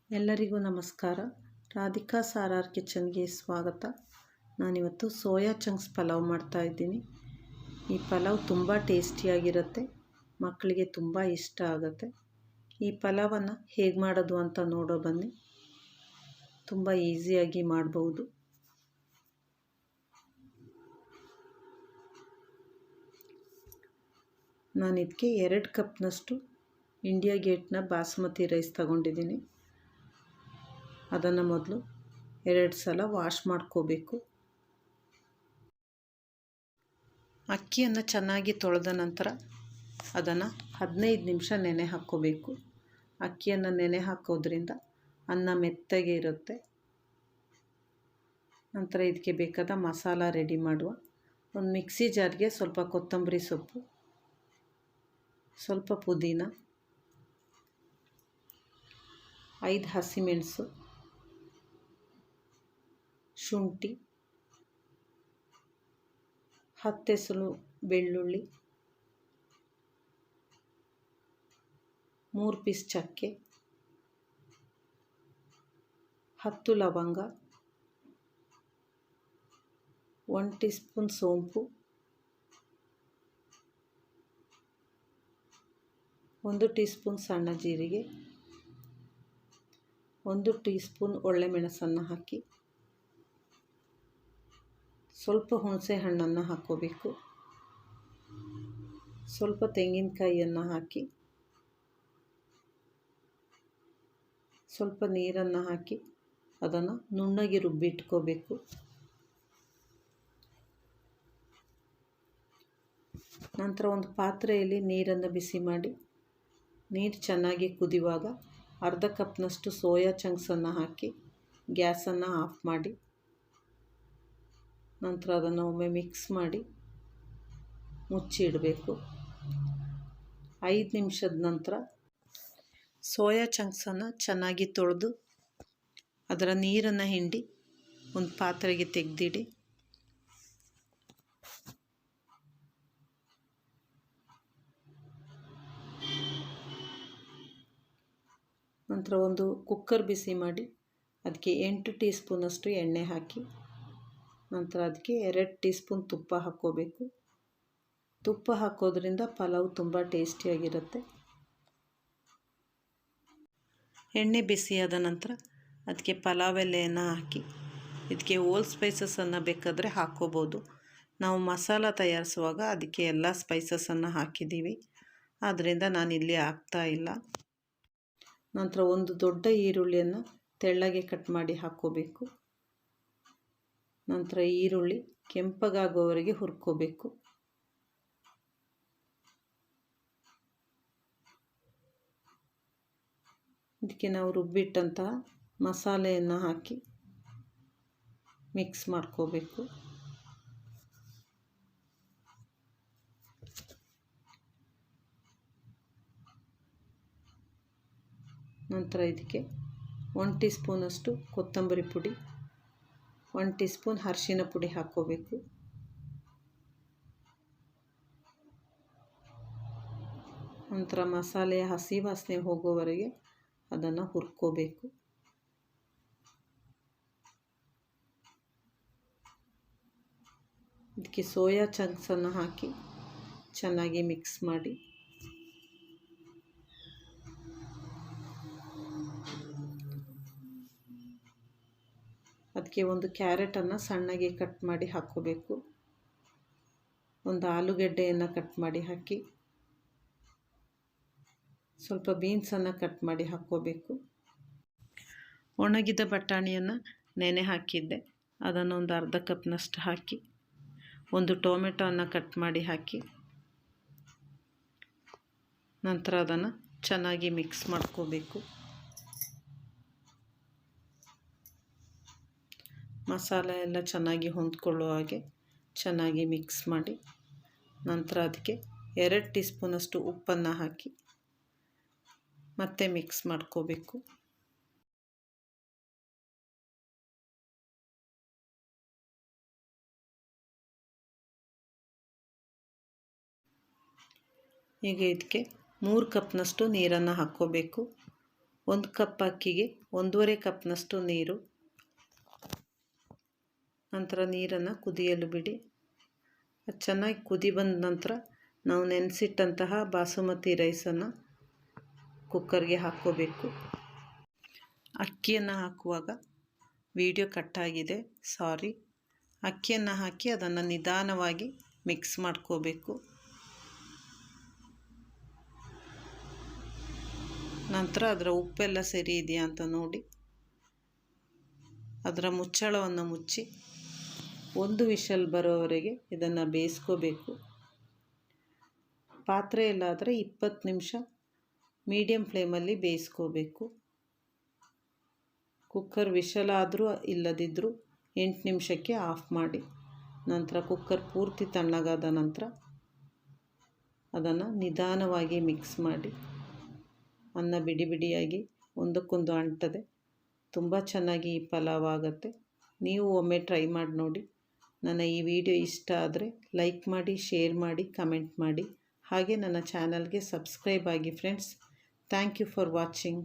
ಎಲ್ಲರಿಗೂ ನಮಸ್ಕಾರ. ರಾಧಿಕಾ ಸಾರಾರ್ ಕಿಚನ್ಗೆ ಸ್ವಾಗತ. ನಾನಿವತ್ತು ಸೋಯಾ ಚಂಕ್ಸ್ ಪಲಾವ್ ಮಾಡ್ತಾಯಿದ್ದೀನಿ. ಈ ಪಲಾವ್ ತುಂಬ ಟೇಸ್ಟಿಯಾಗಿರುತ್ತೆ, ಮಕ್ಕಳಿಗೆ ತುಂಬ ಇಷ್ಟ ಆಗುತ್ತೆ. ಈ ಪಲಾವನ್ನು ಹೇಗೆ ಮಾಡೋದು ಅಂತ ನೋಡೋ ಬನ್ನಿ. ತುಂಬ ಈಸಿಯಾಗಿ ಮಾಡ್ಬೋದು. ನಾನು ಇದಕ್ಕೆ 2 ಕಪ್ನಷ್ಟು ಇಂಡಿಯಾ ಗೇಟ್ನ ಬಾಸುಮತಿ ರೈಸ್ ತಗೊಂಡಿದ್ದೀನಿ. ಅದನ್ನು ಮೊದಲು 2 ಸಲ ವಾಶ್ ಮಾಡ್ಕೋಬೇಕು. ಅಕ್ಕಿಯನ್ನು ಚೆನ್ನಾಗಿ ತೊಳೆದ ನಂತರ ಅದನ್ನು 15 ನಿಮಿಷ ನೆನೆ ಹಾಕ್ಕೋಬೇಕು. ಅಕ್ಕಿಯನ್ನು ನೆನೆ ಹಾಕೋದ್ರಿಂದ ಅನ್ನ ಮೆತ್ತಗೆ ಇರುತ್ತೆ. ನಂತರ ಇದಕ್ಕೆ ಬೇಕಾದ ಮಸಾಲ ರೆಡಿ ಮಾಡುವ. ಒಂದು ಮಿಕ್ಸಿ ಜಾರ್ಗೆ ಸ್ವಲ್ಪ ಕೊತ್ತಂಬರಿ ಸೊಪ್ಪು, ಸ್ವಲ್ಪ ಪುದೀನ, 5 ಹಸಿಮೆಣಸು, ಶುಂಠಿ, 10 ಎಸಳು ಬೆಳ್ಳುಳ್ಳಿ, 3 ಪೀಸ್ ಚಕ್ಕೆ, 10 ಲವಂಗ, 1 ಟೀ ಸ್ಪೂನ್ ಸೋಂಪು, 1 ಟೀ ಸ್ಪೂನ್ ಸಣ್ಣ ಜೀರಿಗೆ, 1 ಟೀ ಸ್ಪೂನ್ ಒಳ್ಳೆಮೆಣಸನ್ನು ಹಾಕಿ, ಸ್ವಲ್ಪ ಹುಣಸೆ ಹಣ್ಣನ್ನು ಹಾಕ್ಕೋಬೇಕು, ಸ್ವಲ್ಪ ತೆಂಗಿನಕಾಯಿಯನ್ನು ಹಾಕಿ, ಸ್ವಲ್ಪ ನೀರನ್ನು ಹಾಕಿ ಅದನ್ನು ನುಣ್ಣಗೆ ರುಬ್ಬಿಟ್ಕೋಬೇಕು. ನಂತರ ಒಂದು ಪಾತ್ರೆಯಲ್ಲಿ ನೀರನ್ನು ಬಿಸಿ ಮಾಡಿ, ನೀರು ಚೆನ್ನಾಗಿ ಕುದಿಯುವಾಗ ಅರ್ಧ ಕಪ್ನಷ್ಟು ಸೋಯಾ ಚಂಕ್ಸನ್ನು ಹಾಕಿ ಗ್ಯಾಸನ್ನು ಆಫ್ ಮಾಡಿ, ನಂತರ ಅದನ್ನು ಒಮ್ಮೆ ಮಿಕ್ಸ್ ಮಾಡಿ ಮುಚ್ಚಿಡಬೇಕು. 5 ನಿಮಿಷದ ನಂತರ ಸೋಯಾ ಚಂಕ್ಸನ್ನು ಚೆನ್ನಾಗಿ ತೊಳೆದು ಅದರ ನೀರನ್ನು ಹಿಂಡಿ ಒಂದು ಪಾತ್ರೆಗೆ ತೆಗೆದಿಡಿ. ನಂತರ ಒಂದು ಕುಕ್ಕರ್ ಬಿಸಿ ಮಾಡಿ ಅದಕ್ಕೆ 8 ಟೀ ಸ್ಪೂನಷ್ಟು ಎಣ್ಣೆ ಹಾಕಿ, ನಂತರ ಅದಕ್ಕೆ 2 ಟೀ ಸ್ಪೂನ್ ತುಪ್ಪ ಹಾಕ್ಕೋಬೇಕು. ತುಪ್ಪ ಹಾಕೋದ್ರಿಂದ ಪಲಾವ್ ತುಂಬ ಟೇಸ್ಟಿಯಾಗಿರುತ್ತೆ. ಎಣ್ಣೆ ಬಿಸಿಯಾದ ನಂತರ ಅದಕ್ಕೆ ಪಲಾವ್ ಎಲೆಯನ್ನು ಹಾಕಿ, ಇದಕ್ಕೆ ಓಲ್ ಸ್ಪೈಸಸನ್ನು ಬೇಕಾದರೆ ಹಾಕ್ಕೋಬೋದು. ನಾವು ಮಸಾಲ ತಯಾರಿಸುವಾಗ ಅದಕ್ಕೆ ಎಲ್ಲ ಸ್ಪೈಸಸನ್ನು ಹಾಕಿದ್ದೀವಿ, ಆದ್ದರಿಂದ ನಾನಿಲ್ಲಿ ಹಾಕ್ತಾ ಇಲ್ಲ. ನಂತರ ಒಂದು ದೊಡ್ಡ ಈರುಳ್ಳಿಯನ್ನು ತೆಳ್ಳಗೆ ಕಟ್ ಮಾಡಿ ಹಾಕ್ಕೋಬೇಕು. ನಂತರ ಈರುಳ್ಳಿ ಕೆಂಪಗಾಗುವವರೆಗೆ ಹುರ್ಕೋಬೇಕು. ಇದಕ್ಕೆ ನಾವು ರುಬ್ಬಿಟ್ಟಂತಹ ಮಸಾಲೆಯನ್ನು ಹಾಕಿ ಮಿಕ್ಸ್ ಮಾಡ್ಕೋಬೇಕು. ನಂತರ ಇದಕ್ಕೆ 1 ಟೀ ಸ್ಪೂನಷ್ಟು ಕೊತ್ತಂಬರಿ ಪುಡಿ, 1 ಟೀ ಸ್ಪೂನ್ ಅರಿಶಿನ ಪುಡಿ ಹಾಕ್ಕೋಬೇಕು. ನಂತರ ಮಸಾಲೆಯ ಹಸಿ ವಾಸನೆ ಹೋಗೋವರೆಗೆ ಅದನ್ನು ಹುರ್ಕೋಬೇಕು. ಇದಕ್ಕೆ ಸೋಯಾ ಚಂಕ್ಸನ್ನು ಹಾಕಿ ಚೆನ್ನಾಗಿ ಮಿಕ್ಸ್ ಮಾಡಿ, ಅದಕ್ಕೆ ಒಂದು ಕ್ಯಾರೆಟನ್ನು ಸಣ್ಣಗೆ ಕಟ್ ಮಾಡಿ ಹಾಕ್ಕೋಬೇಕು. ಒಂದು ಆಲೂಗೆಡ್ಡೆಯನ್ನು ಕಟ್ ಮಾಡಿ ಹಾಕಿ, ಸ್ವಲ್ಪ ಬೀನ್ಸನ್ನು ಕಟ್ ಮಾಡಿ ಹಾಕ್ಕೋಬೇಕು. ಒಣಗಿದ ಬಟಾಣಿಯನ್ನು ನೆನೆ ಹಾಕಿದ್ದೆ, ಅದನ್ನು ಒಂದು ಅರ್ಧ ಕಪ್ನಷ್ಟು ಹಾಕಿ, ಒಂದು ಟೊಮೆಟೊವನ್ನು ಕಟ್ ಮಾಡಿ ಹಾಕಿ, ನಂತರ ಅದನ್ನು ಚೆನ್ನಾಗಿ ಮಿಕ್ಸ್ ಮಾಡ್ಕೋಬೇಕು. ಮಸಾಲೆ ಎಲ್ಲ ಚೆನ್ನಾಗಿ ಹೊಂದ್ಕೊಳ್ಳೋ ಹಾಗೆ ಚೆನ್ನಾಗಿ ಮಿಕ್ಸ್ ಮಾಡಿ, ನಂತರ ಅದಕ್ಕೆ 2 ಟೀ ಸ್ಪೂನಷ್ಟು ಉಪ್ಪನ್ನು ಹಾಕಿ ಮತ್ತೆ ಮಿಕ್ಸ್ ಮಾಡ್ಕೋಬೇಕು. ಈಗ ಇದಕ್ಕೆ 3 ಕಪ್ನಷ್ಟು ನೀರನ್ನು ಹಾಕ್ಕೋಬೇಕು. 1 ಕಪ್ ಅಕ್ಕಿಗೆ 1.5 ಕಪ್ನಷ್ಟು ನೀರು. ನಂತರ ನೀರನ್ನು ಕುದಿಯಲು ಬಿಡಿ. ಅದು ಚೆನ್ನಾಗಿ ಕುದಿ ಬಂದ ನಂತರ ನಾವು ನೆನೆಸಿಟ್ಟಂತಹ ಬಾಸುಮತಿ ರೈಸನ್ನು ಕುಕ್ಕರ್ಗೆ ಹಾಕ್ಕೋಬೇಕು. ಅಕ್ಕಿಯನ್ನು ಹಾಕುವಾಗ ವಿಡಿಯೋ ಕಟ್ಟಾಗಿದೆ, ಸಾರಿ. ಅಕ್ಕಿಯನ್ನು ಹಾಕಿ ಅದನ್ನು ನಿಧಾನವಾಗಿ ಮಿಕ್ಸ್ ಮಾಡ್ಕೋಬೇಕು. ನಂತರ ಅದರ ಉಪ್ಪೆಲ್ಲ ಸರಿ ಇದೆಯಾ ಅಂತ ನೋಡಿ ಅದರ ಮುಚ್ಚಳವನ್ನು ಮುಚ್ಚಿ 1 ವಿಷಲ್ ಬರೋವರೆಗೆ ಇದನ್ನು ಬೇಯಿಸ್ಕೋಬೇಕು. ಪಾತ್ರೆಯಲ್ಲಾದರೆ 20 ನಿಮಿಷ ಮೀಡಿಯಮ್ ಫ್ಲೇಮಲ್ಲಿ ಬೇಯಿಸ್ಕೋಬೇಕು. ಕುಕ್ಕರ್ ವಿಷಲ್ ಆದರೂ ಇಲ್ಲದಿದ್ದರೂ 8 ನಿಮಿಷಕ್ಕೆ ಆಫ್ ಮಾಡಿ. ನಂತರ ಕುಕ್ಕರ್ ಪೂರ್ತಿ ತಣ್ಣಗಾದ ನಂತರ ಅದನ್ನು ನಿಧಾನವಾಗಿ ಮಿಕ್ಸ್ ಮಾಡಿ. ಅನ್ನ ಬಿಡಿ ಬಿಡಿಯಾಗಿ ಒಂದಕ್ಕೊಂದು ಅಂಟದೆ ತುಂಬ ಚೆನ್ನಾಗಿ ಈ ಪಲಾವ್ ಆಗುತ್ತೆ. ನೀವು ಒಮ್ಮೆ ಟ್ರೈ ಮಾಡಿ ನೋಡಿ. ನನ್ನ ಈ ವಿಡಿಯೋ ಇಷ್ಟ ಆದರೆ ಲೈಕ್ ಮಾಡಿ, ಶೇರ್ ಮಾಡಿ, ಕಮೆಂಟ್ ಮಾಡಿ. ಹಾಗೆ ನನ್ನ ಚಾನಲ್ಗೆ ಸಬ್ಸ್ಕ್ರೈಬ್ ಆಗಿ friends. Thank you for watching.